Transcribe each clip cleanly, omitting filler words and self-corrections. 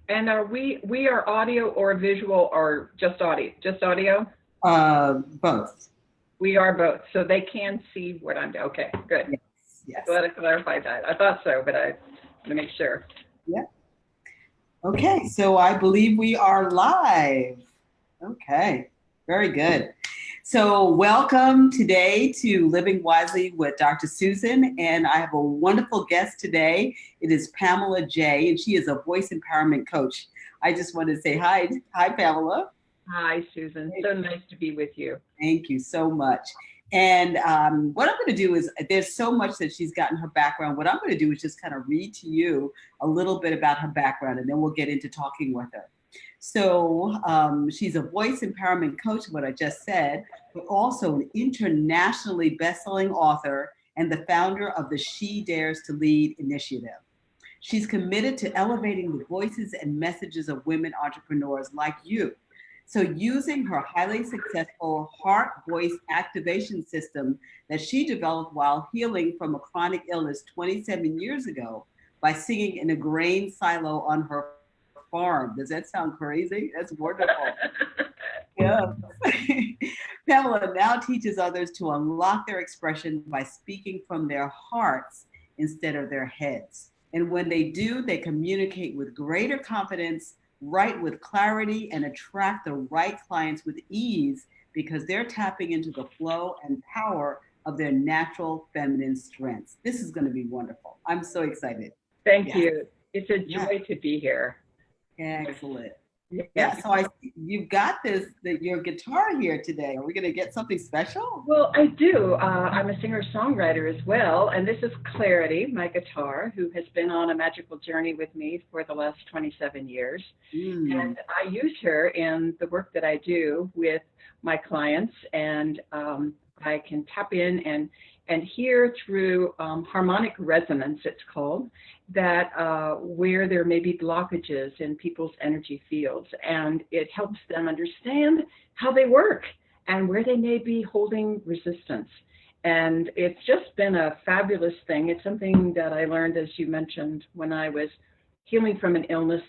And are we are audio or visual or just audio? Just audio? Both. We are both, so they can see what I'm doing. Okay, good. Yes, Glad yes. I clarified that. I thought so, but I want to make sure. Yeah. Okay, so I believe we are live. Okay, very good. So, welcome today to Living Wisely with Dr. Susan, and I have a wonderful guest today. It is Pamela Jay, and she is a voice empowerment coach. I just want to say hi, Pamela. Hi, Susan. So nice to be with you. Thank you so much. And what I'm going to do is, there's so much that she's got in her background. What I'm going to do is just kind of read to you a little bit about her background, and then we'll get into talking with her. So she's a voice empowerment coach, what I just said, but also an internationally best-selling author and the founder of the She Dares to Lead initiative. She's committed to elevating the voices and messages of women entrepreneurs like you. So, using her highly successful heart voice activation system that she developed while healing from a chronic illness 27 years ago by singing in a grain silo on her farm. Does that sound crazy? That's wonderful. Yeah. Pamela now teaches others to unlock their expression by speaking from their hearts instead of their heads. And when they do, they communicate with greater confidence, write with clarity, and attract the right clients with ease because they're tapping into the flow and power of their natural feminine strengths. This is going to be wonderful. I'm so excited. Thank Yes. you. It's a Yeah. joy to be here. Excellent. Yeah. Yeah. So you've got your guitar here today. Are we going to get something special? Well, I do. I'm a singer-songwriter as well, and this is Clarity, my guitar, who has been on a magical journey with me for the last 27 years. Mm. And I use her in the work that I do with my clients, and I can tap in and hear through harmonic resonance, it's called, that where there may be blockages in people's energy fields, and it helps them understand how they work and where they may be holding resistance. And it's just been a fabulous thing. It's something that I learned, as you mentioned, when I was healing from an illness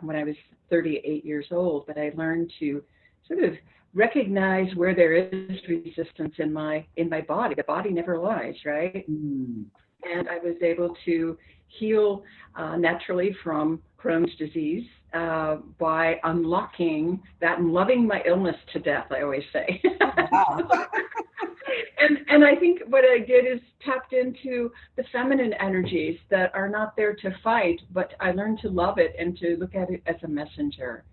when I was 38 years old. But I learned to sort of recognize where there is resistance in my body. The body never lies, right? Mm. And I was able to heal naturally from Crohn's disease by unlocking that and loving my illness to death, I always say. Wow. And I think what I did is tapped into the feminine energies that are not there to fight, but I learned to love it and to look at it as a messenger.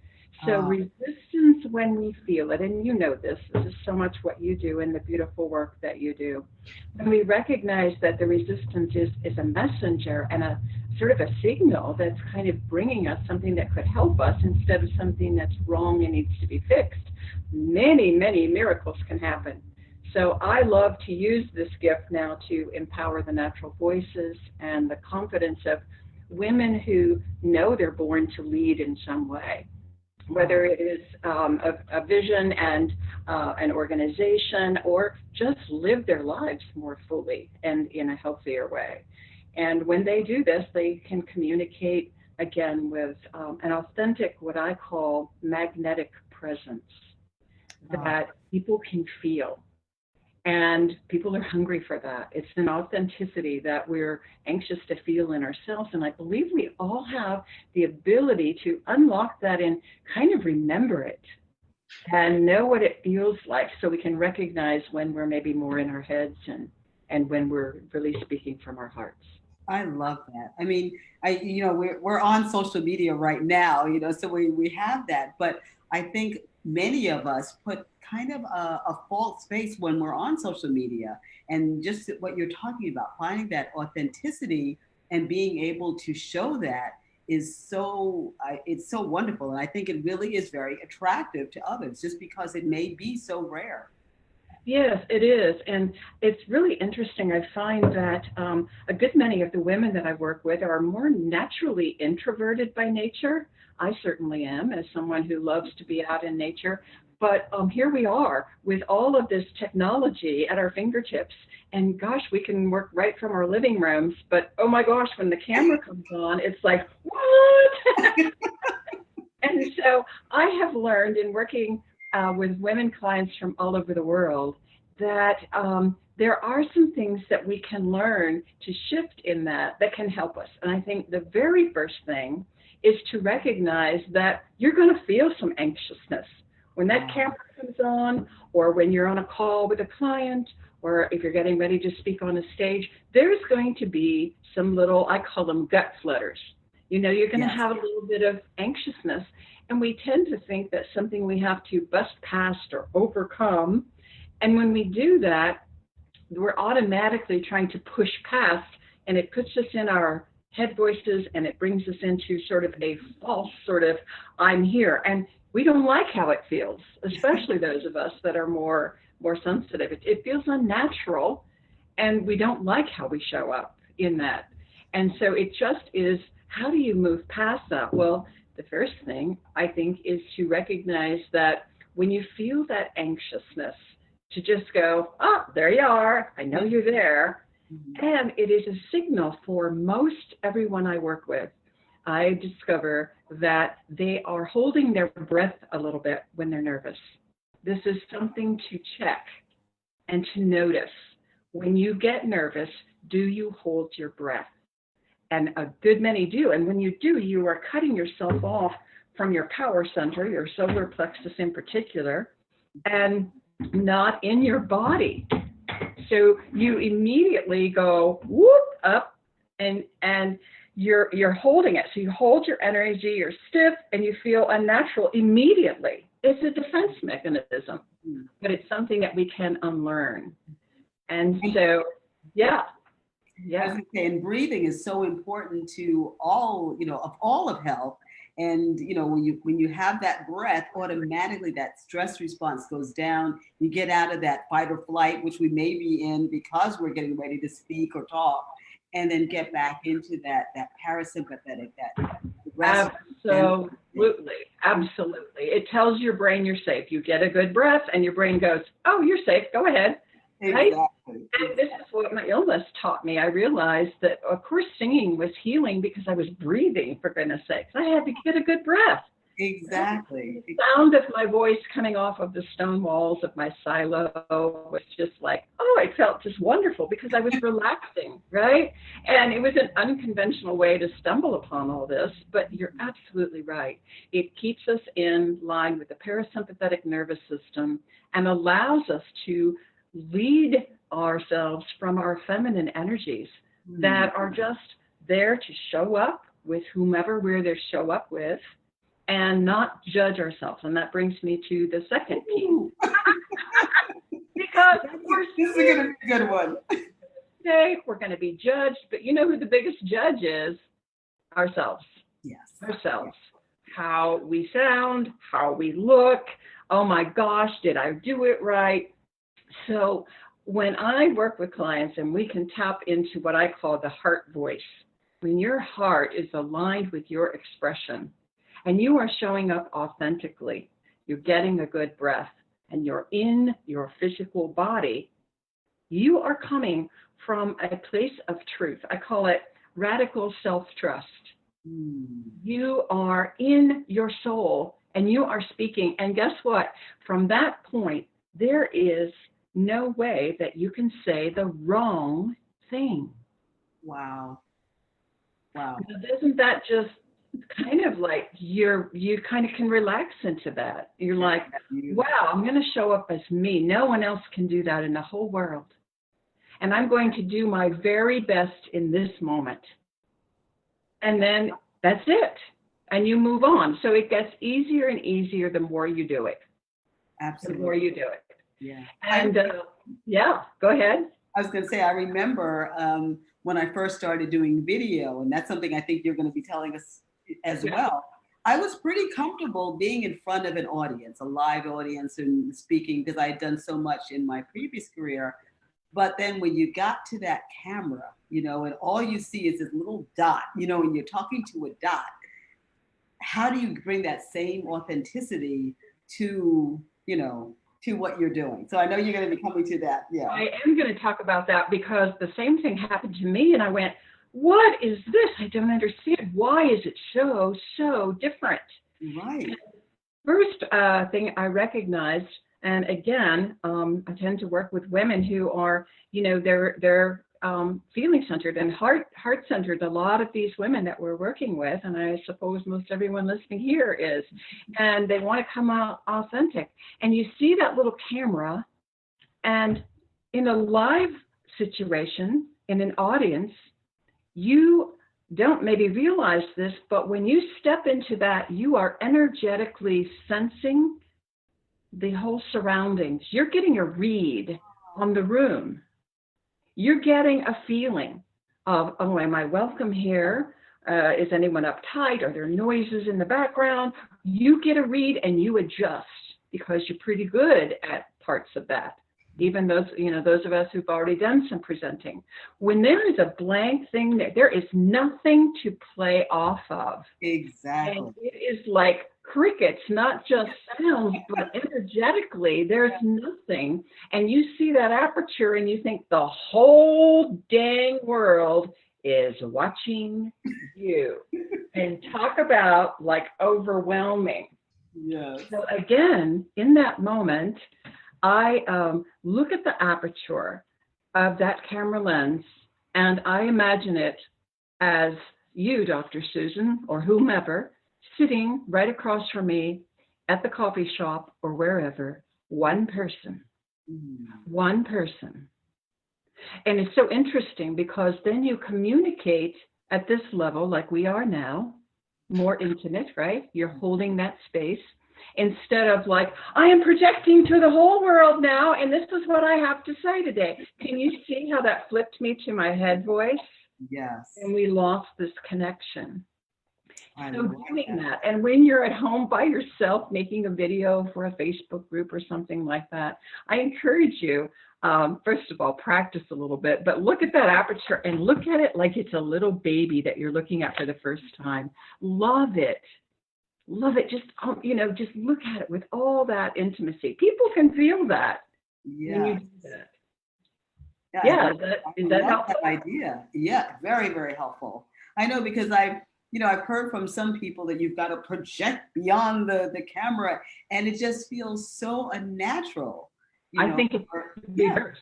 So Uh, resistance when we feel it, and you know this is so much what you do and the beautiful work that you do. When we recognize that the resistance is a messenger and a sort of a signal that's kind of bringing us something that could help us instead of something that's wrong and needs to be fixed, many, many miracles can happen. So I love to use this gift now to empower the natural voices and the confidence of women who know they're born to lead in some way, whether it is a vision and an organization or just live their lives more fully and in a healthier way. And when they do this, they can communicate again with an authentic, what I call magnetic presence uh, that people can feel. And people are hungry for that. It's an authenticity that we're anxious to feel in ourselves. And I believe we all have the ability to unlock that and kind of remember it and know what it feels like so we can recognize when we're maybe more in our heads and when we're really speaking from our hearts. I love that. I mean, we're on social media right now, so we have that. But I think many of us put kind of a false face when we're on social media, and just what you're talking about, finding that authenticity and being able to show that is it's so wonderful, and I think it really is very attractive to others, just because it may be so rare. Yes, it is. And it's really interesting. I find that a good many of the women that I work with are more naturally introverted by nature. I certainly am, as someone who loves to be out in nature. But here we are with all of this technology at our fingertips. And gosh, we can work right from our living rooms. But oh my gosh, when the camera comes on, it's like, what? And so I have learned in working with women clients from all over the world that there are some things that we can learn to shift in that can help us. And I think the very first thing is to recognize that you're going to feel some anxiousness when that camera comes on, or when you're on a call with a client, or if you're getting ready to speak on a stage. There's going to be some little, I call them gut flutters. You know, you're going to have a little bit of anxiousness. And we tend to think that's something we have to bust past or overcome. And when we do that, we're automatically trying to push past, and it puts us in our head voices, and it brings us into sort of a false sort of, I'm here. And we don't like how it feels, especially those of us that are more sensitive. It feels unnatural, and we don't like how we show up in that. And so it just is, how do you move past that? Well, the first thing I think is to recognize that when you feel that anxiousness, to just go, oh, there you are. I know you're there. Mm-hmm. And it is a signal for most everyone I work with. I discover that they are holding their breath a little bit when they're nervous. This is something to check and to notice. When you get nervous, do you hold your breath? And a good many do. And when you do, you are cutting yourself off from your power center, your solar plexus in particular, and not in your body. So you immediately go whoop up, and you're holding it. So you hold your energy, you're stiff, and you feel unnatural immediately. It's a defense mechanism, but it's something that we can unlearn. And so, yeah. And breathing is so important to all, of all of health. And, when you have that breath, automatically that stress response goes down. You get out of that fight or flight, which we may be in because we're getting ready to speak or talk, and then get back into that parasympathetic, that rest. Absolutely. It tells your brain you're safe. You get a good breath and your brain goes, oh, you're safe. Go ahead. Right? Exactly. And this is what my illness taught me. I realized that, of course, singing was healing because I was breathing, for goodness sakes. I had to get a good breath. Exactly. The sound of my voice coming off of the stone walls of my silo was just like, oh, it felt just wonderful because I was relaxing, right? And it was an unconventional way to stumble upon all this, but you're absolutely right. It keeps us in line with the parasympathetic nervous system and allows us to lead ourselves from our feminine energies that are just there to show up with whomever we're there to show up with and not judge ourselves. And that brings me to the second piece. Because this is going to be a good one. We're going to be judged, but you know who the biggest judge is? Ourselves. Yes. Ourselves. How we sound, how we look. Oh my gosh, did I do it right? So when I work with clients and we can tap into what I call the heart voice, when your heart is aligned with your expression and you are showing up authentically, you're getting a good breath and you're in your physical body, you are coming from a place of truth. I call it radical self-trust. You are in your soul and you are speaking. And guess what? From that point, there is no way that you can say the wrong thing. Wow. Now, isn't that just kind of like you kind of can relax into that? You're like, wow, I'm going to show up as me. No one else can do that in the whole world. And I'm going to do my very best in this moment. And then that's it. And you move on. So it gets easier and easier the more you do it. Absolutely. The more you do it. Yeah. And go ahead. I was going to say, I remember when I first started doing video, and that's something I think you're going to be telling us as well. I was pretty comfortable being in front of an audience, a live audience, and speaking because I had done so much in my previous career. But then when you got to that camera, and all you see is this little dot, and you're talking to a dot, how do you bring that same authenticity to what you're doing? So I know you're going to be coming to that. Yeah. I am going to talk about that because the same thing happened to me and I went, what is this? I don't understand. Why is it so different? Right. First thing I recognized, and again, I tend to work with women who are, they're feeling centered and heart centered. A lot of these women that we're working with, and I suppose most everyone listening here is, and they want to come out authentic. And you see that little camera, and in a live situation, in an audience, you don't maybe realize this, but when you step into that, you are energetically sensing the whole surroundings. You're getting a read on the room. You're getting a feeling of, oh, am I welcome here? Is anyone uptight? Are there noises in the background? You get a read and you adjust because you're pretty good at parts of that. Even those of us who've already done some presenting. When there is a blank thing there is nothing to play off of. Exactly. And it is like crickets, not just sounds, but energetically, there's nothing. And you see that aperture and you think the whole dang world is watching you. And talk about like overwhelming. Yes. So again, in that moment, I look at the aperture of that camera lens and I imagine it as you, Dr. Susan, or whomever, sitting right across from me at the coffee shop or wherever, one person. One person. And it's so interesting because then you communicate at this level like we are now, more intimate, right? You're holding that space. Instead of like, I am projecting to the whole world now, and this is what I have to say today. Can you see how that flipped me to my head voice? Yes. And we lost this connection. I So doing that, and when you're at home by yourself making a video for a Facebook group or something like that, I encourage you, first of all, practice a little bit, but look at that aperture and look at it like it's a little baby that you're looking at for the first time. Love it. Love it. Just, just look at it with all that intimacy. People can feel that. Yeah. When you do that. Yeah. Is that helpful? That idea. Yeah. Very, very helpful. I know because I've heard from some people that you've got to project beyond the camera and it just feels so unnatural. I think it's reverse.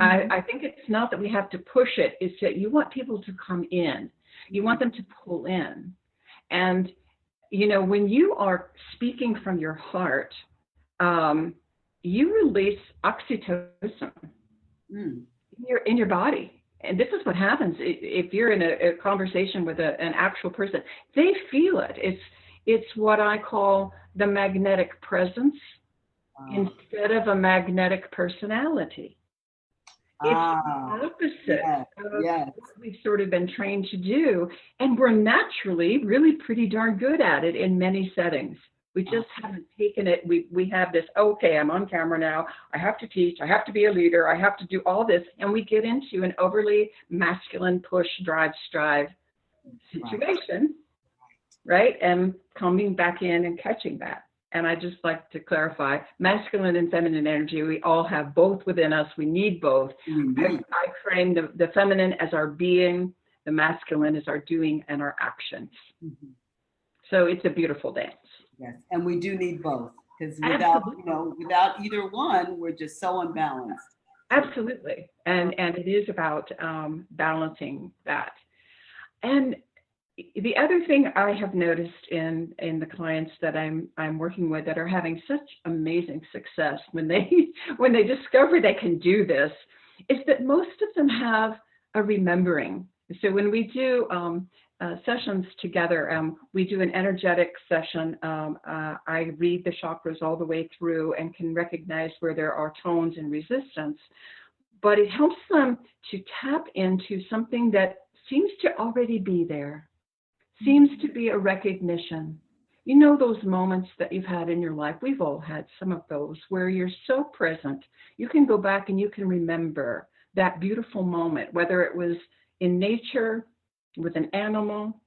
Mm-hmm. I think it's not that we have to push it. It's that you want people to come in. You want them to pull in. And when you are speaking from your heart, you release oxytocin in your body. And this is what happens if you're in a conversation with an actual person. They feel it. It's what I call the magnetic presence instead of a magnetic personality. It's the opposite of what we've sort of been trained to do. And we're naturally really pretty darn good at it in many settings. We just haven't taken it. We have this, okay, I'm on camera now. I have to teach. I have to be a leader. I have to do all this. And we get into an overly masculine push, drive, strive situation, right? And coming back in and catching that. And I just like to clarify, masculine and feminine energy, we all have both within us. We need both. I frame the feminine as our being, the masculine as our doing and our actions. Mm-hmm. So it's a beautiful dance. Yes, and we do need both because without either one, we're just so unbalanced. Absolutely, and it is about balancing that. And the other thing I have noticed in the clients that I'm working with that are having such amazing success when they discover they can do this is that most of them have a remembering. So when we do sessions together, we do an energetic session. I read the chakras all the way through and can recognize where there are tones and resistance, but it helps them to tap into something that seems to already be there. Seems to be a recognition. You know those moments that you've had in your life, we've all had some of those, where you're so present. You can go back and you can remember that beautiful moment, whether it was in nature, with an animal,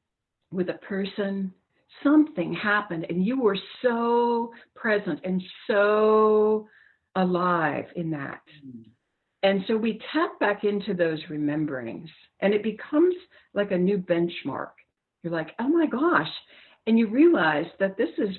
with a person, something happened and you were so present and so alive in that. And so we tap back into those rememberings and it becomes like a new benchmark. You're like, oh my gosh. And you realize that this is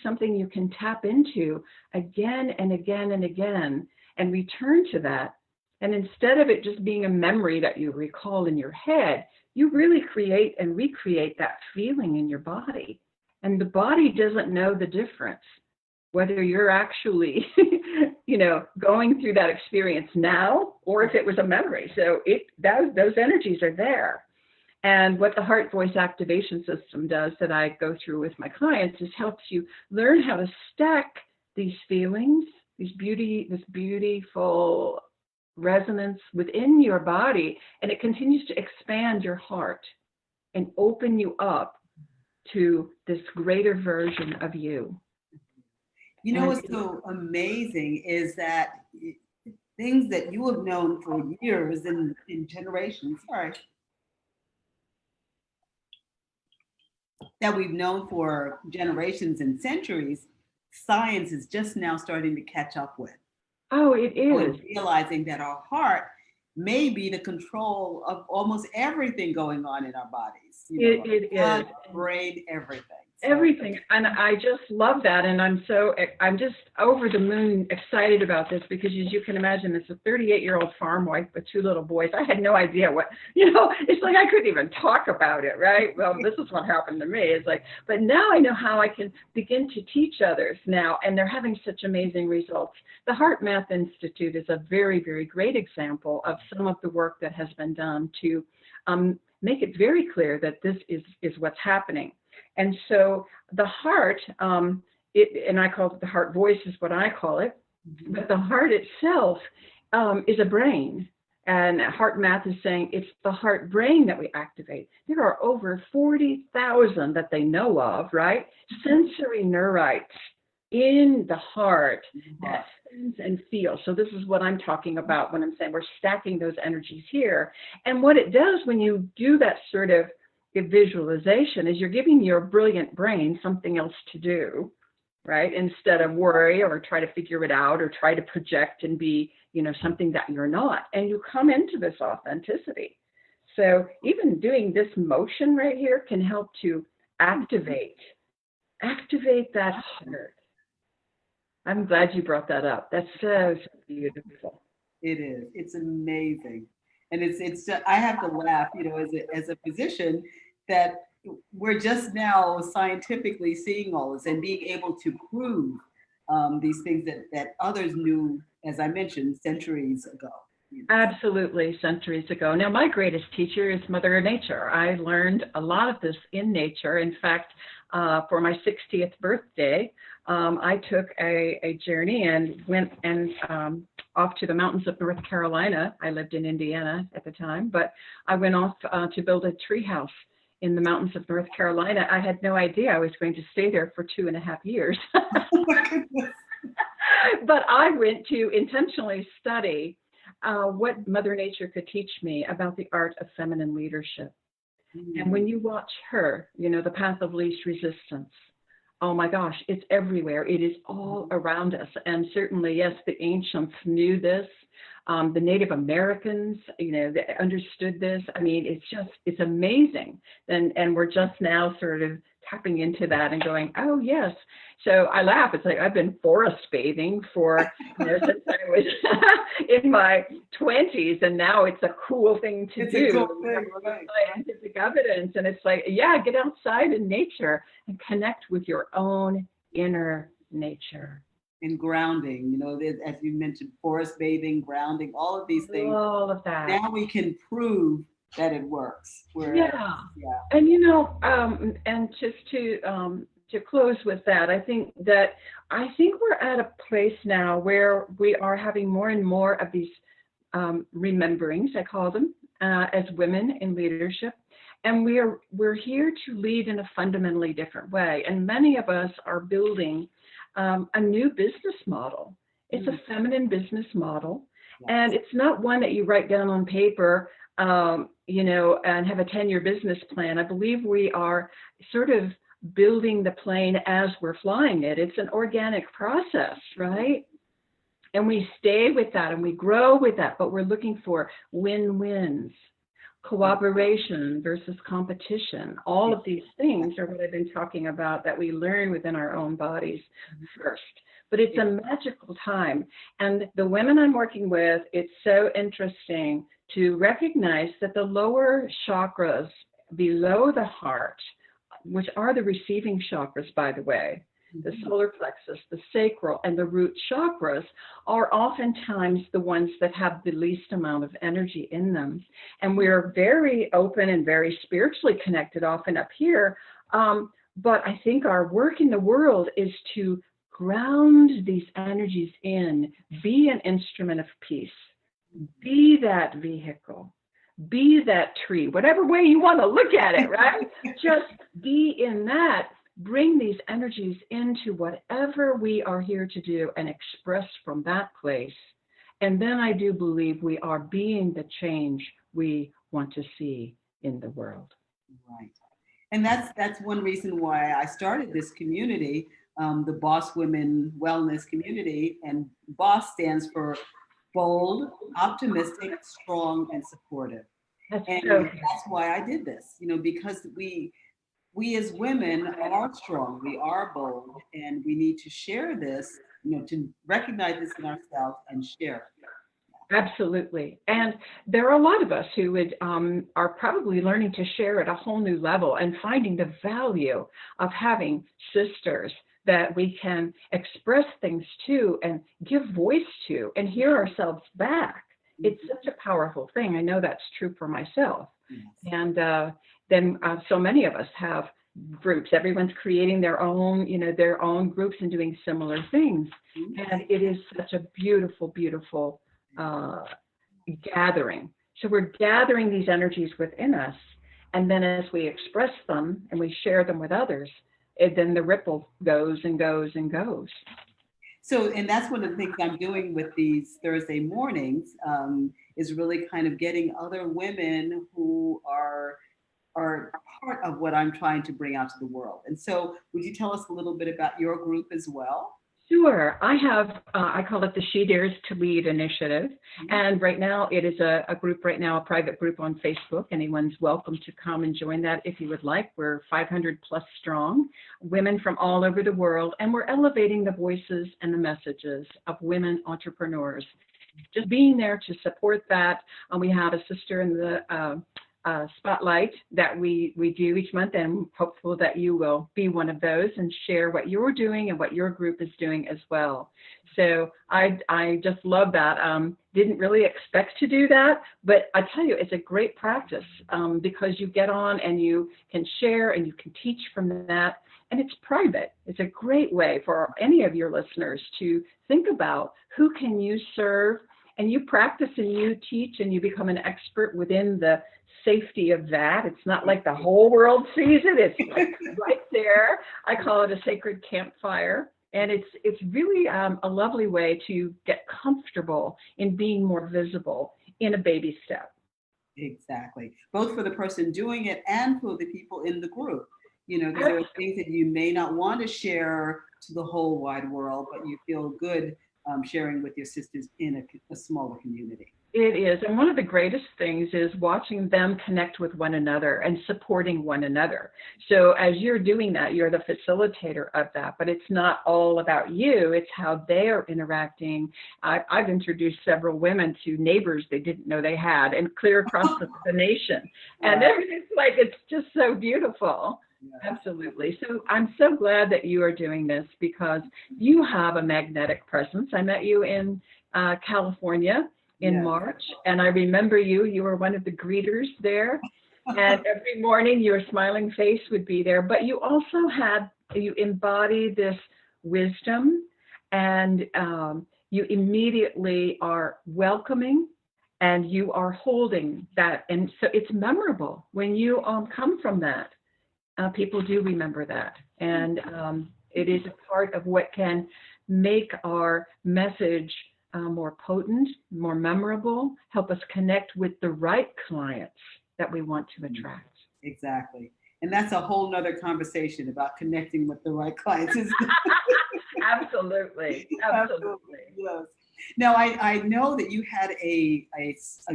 something you can tap into again and again and again and return to that. And instead of it just being a memory that you recall in your head, you really create and recreate that feeling in your body. And the body doesn't know the difference, whether you're actually, going through that experience now or if it was a memory. So those energies are there. And what the heart voice activation system does that I go through with my clients is helps you learn how to stack these feelings, this beautiful resonance within your body, and it continues to expand your heart and open you up to this greater version of you. You know what's so amazing is that things that you have known for years and in generations, that we've known for generations and centuries, science is just now starting to catch up with. Oh, it is. And realizing that our heart may be the control of almost everything going on in our bodies. It is. Brain, everything. Everything. And I just love that. And I'm just over the moon excited about this because, as you can imagine, it's a 38-year-old farm wife with 2 little boys. I had no idea it's like I couldn't even talk about it, right? Well, this is what happened to me. It's like, but now I know how I can begin to teach others now, and they're having such amazing results. The Heart Math Institute is a very, very great example of some of the work that has been done to make it very clear that this is what's happening. And so the heart, and I call it the heart voice is what I call it, but the heart itself is a brain. And Heart Math is saying it's the heart brain that we activate. There are over 40,000 that they know of, right? Sensory neurites in the heart that sense and feel. So this is what I'm talking about when I'm saying we're stacking those energies here. And what it does when you do that sort of visualization is you're giving your brilliant brain something else to do, right? Instead of worry or try to figure it out or try to project and be, something that you're not. And you come into this authenticity. So even doing this motion right here can help to activate that heart. I'm glad you brought that up. That's so beautiful. It is. It's amazing. And it's I have to laugh, as a physician, that we're just now scientifically seeing all this and being able to prove these things that others knew, as I mentioned, centuries ago. Absolutely, centuries ago. Now, my greatest teacher is Mother Nature. I learned a lot of this in nature. In fact, for my 60th birthday, I took a journey and went off to the mountains of North Carolina. I lived in Indiana at the time, but I went off to build a tree house in the mountains of North Carolina. I had no idea I was going to stay there for 2.5 years. But I went to intentionally study what Mother Nature could teach me about the art of feminine leadership. And when you watch her, the path of least resistance, oh my gosh, it's everywhere. It is all around us. And certainly, yes, the ancients knew this. The Native Americans, they understood this. I mean, it's amazing. And we're just now sort of tapping into that and going, oh, yes. So I laugh. It's like I've been forest bathing for, since I was in my 20s, and now it's a cool thing to do. A cool thing, right? Scientific evidence. And it's like, yeah, get outside in nature and connect with your own inner nature. And grounding, as you mentioned, forest bathing, grounding, all of these things. All of that. Now we can prove that it works. Yeah. And and just to close with that, I think we're at a place now where we are having more and more of these rememberings, I call them, as women in leadership. And we're here to lead in a fundamentally different way. And many of us are building a new business model. It's a feminine business model. Yes. And it's not one that you write down on paper, and have a 10-year business plan. I believe we are sort of building the plane as we're flying it. It's an organic process, right? And we stay with that and we grow with that, but we're looking for win-wins. cooperation versus competition. All of these things are what I've been talking about that we learn within our own bodies first. But it's a magical time. And the women I'm working with, it's so interesting to recognize that the lower chakras below the heart, which are the receiving chakras, by the way, the solar plexus, the sacral, and the root chakras are oftentimes the ones that have the least amount of energy in them. And we're very open and very spiritually connected often up here. But I think our work in the world is to ground these energies in, be an instrument of peace, be that vehicle, be that tree, whatever way you want to look at it, right? Just be in that. Bring these energies into whatever we are here to do and express from that place. And then I do believe we are being the change we want to see in the world. Right. And that's one reason why I started this community, the Boss Women Wellness Community. And BOSS stands for bold, optimistic, strong, and supportive. That's why I did this, because we as women are strong, we are bold, and we need to share this, to recognize this in ourselves and share it. Absolutely. And there are a lot of us who are probably learning to share at a whole new level and finding the value of having sisters that we can express things to and give voice to and hear ourselves back. It's such a powerful thing. I know that's true for myself. Yes. And then so many of us have groups. Everyone's creating their own groups and doing similar things. And it is such a beautiful, beautiful gathering. So we're gathering these energies within us. And then as we express them and we share them with others, then the ripple goes and goes and goes. So, and that's one of the things I'm doing with these Thursday mornings, is really kind of getting other women who are part of what I'm trying to bring out to the world. And so would you tell us a little bit about your group as well? Sure. I have, I call it the She Dares to Lead initiative. And right now it is a group right now, a private group on Facebook. Anyone's welcome to come and join that if you would like. We're 500 plus strong, women from all over the world, and we're elevating the voices and the messages of women entrepreneurs. Just being there to support that. We have a sister in the spotlight that we do each month, and hopeful that you will be one of those and share what you're doing and what your group is doing as well. So I just love that. Didn't really expect to do that, but I tell you, it's a great practice because you get on and you can share and you can teach from that, and it's private. It's a great way for any of your listeners to think about who can you serve, and you practice and you teach and you become an expert within the safety of that. It's not like the whole world sees it. It's like right there. I call it a sacred campfire. And it's really a lovely way to get comfortable in being more visible in a baby step. Exactly. Both for the person doing it and for the people in the group. There are things that you may not want to share to the whole wide world, but you feel good sharing with your sisters in a smaller community. It is. And one of the greatest things is watching them connect with one another and supporting one another. So as you're doing that, you're the facilitator of that, but it's not all about you. It's how they are interacting. I've introduced several women to neighbors they didn't know they had, and clear across the nation. And it's just so beautiful. Yeah. Absolutely. So I'm so glad that you are doing this because you have a magnetic presence. I met you in California in March, and I remember you were one of the greeters there, and every morning your smiling face would be there, but you also you embody this wisdom, and you immediately are welcoming, and you are holding that, and so it's memorable when you come from that. People do remember that, and it is a part of what can make our message more potent, more memorable, help us connect with the right clients that we want to attract. Exactly. And that's a whole nother conversation about connecting with the right clients. Absolutely. Absolutely. Yes. Now, I know that you had a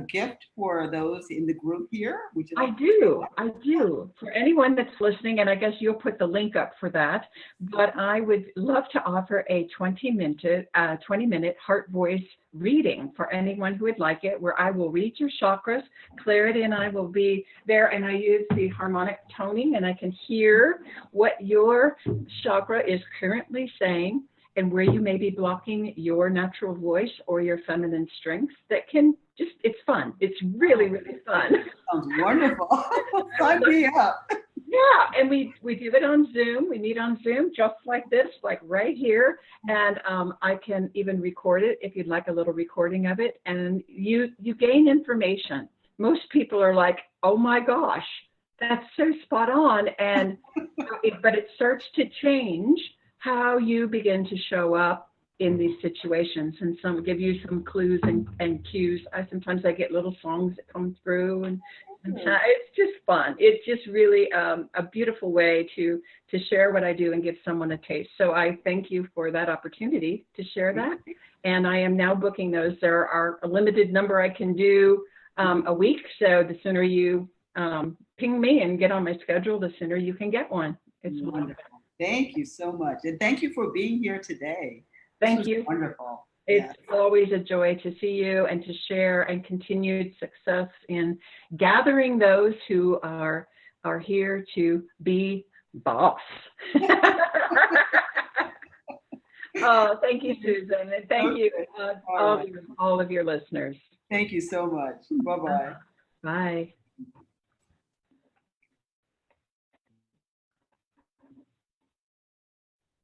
gift for those in the group here. Would you I like to say do. that? I do. For anyone that's listening, and I guess you'll put the link up for that, but I would love to offer a 20-minute heart voice reading for anyone who would like it, where I will read your chakras. Clarity and I will be there, and I use the harmonic toning, and I can hear what your chakra is currently saying and where you may be blocking your natural voice or your feminine strengths. That can just, it's fun. It's really, really fun. Sounds wonderful. Sign me up. Yeah, and we do it on Zoom. We meet on Zoom just like this, like right here. And I can even record it if you'd like a little recording of it. And you gain information. Most people are like, oh my gosh, that's so spot on. And but it starts to change how you begin to show up in these situations, and some give you some clues and cues. Sometimes I get little songs that come through, and it's just fun. It's just really a beautiful way to share what I do and give someone a taste. So I thank you for that opportunity to share that. And I am now booking those. There are a limited number I can do a week. So the sooner you ping me and get on my schedule, the sooner you can get one. It's wonderful. Thank you so much. And thank you for being here today. Thank you. Wonderful. It's always a joy to see you and to share, and continued success in gathering those who are here to be boss. Oh, thank you, Susan, and thank you all of your listeners. Thank you so much. Bye-bye. Bye.